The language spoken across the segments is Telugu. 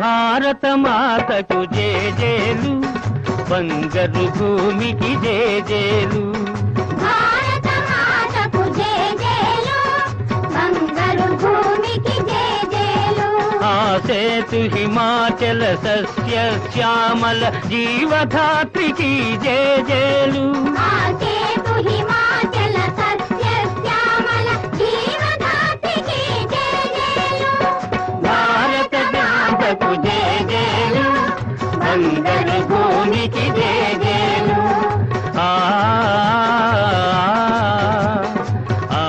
భారత మాతకు జేజేలు, బంగారు భూమికి జేజేలు. భారత మాతకు జేజేలు, బంగారు భూమికి జేజేలు. ఆ సేతు హిమాచల సస్య శ్యామల జీవధాత్రికి జేజేలు. ఆ సేతు హిమాచల సస్య శ్యామల జీవధాత్రికి జేజేలు. భారత మాతకు జేజేలు, బంగారు భూమికి జేజేలు. ఆ ఆ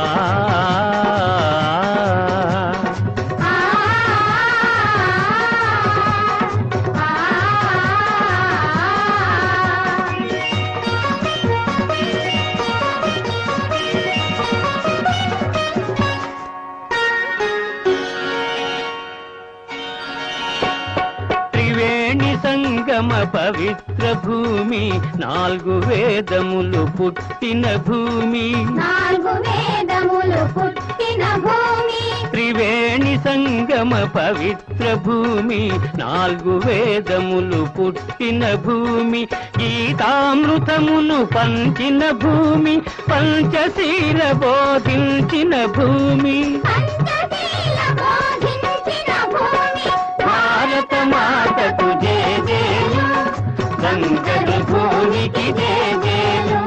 త్రివేణి సంగమ పవిత్ర భూమి, 4 వేదములు పుట్టిన భూమి. 4 వేదములు పుట్టిన భూమి. త్రివేణి సంగమ పవిత్ర భూమి, 4 వేదములు పుట్టిన భూమి. గీతామృతమును పంచిన భూమి, పంచశీల బోధించిన భూమి. పంచశీల బోధించిన భూమి. భారత మాతకు జేజేలు, బంగారు భూమికి జేజేలు.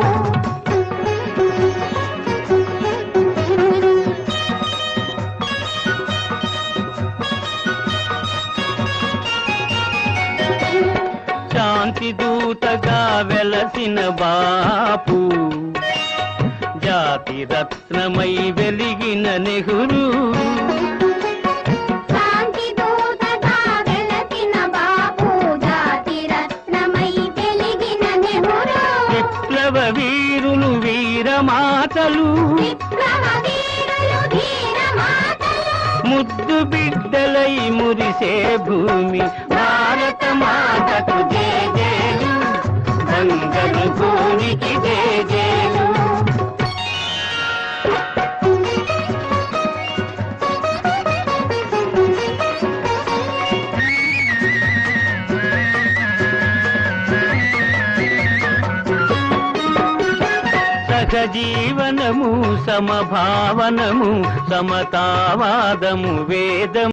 శాంతి దూతగా వెలసిన బాపు, జాతి రత్నమై వెలిగిన నెహ్రూ. శాంతి దూతగా వెలసిన బాపు, జాతి రత్నమై వెలిగిన నెహ్రూ. విప్లవ వీరులు వీరమాతలు, విప్లవ వీరులు ధీరమాతలు. ముద్దు బిడ్డలై మురిసే భూమి. భారత మాతకు జేజేలు, బంగారు భూమికి జేజేలు. సహజీవనము, సమభావనము, సమతావాదము వేదము.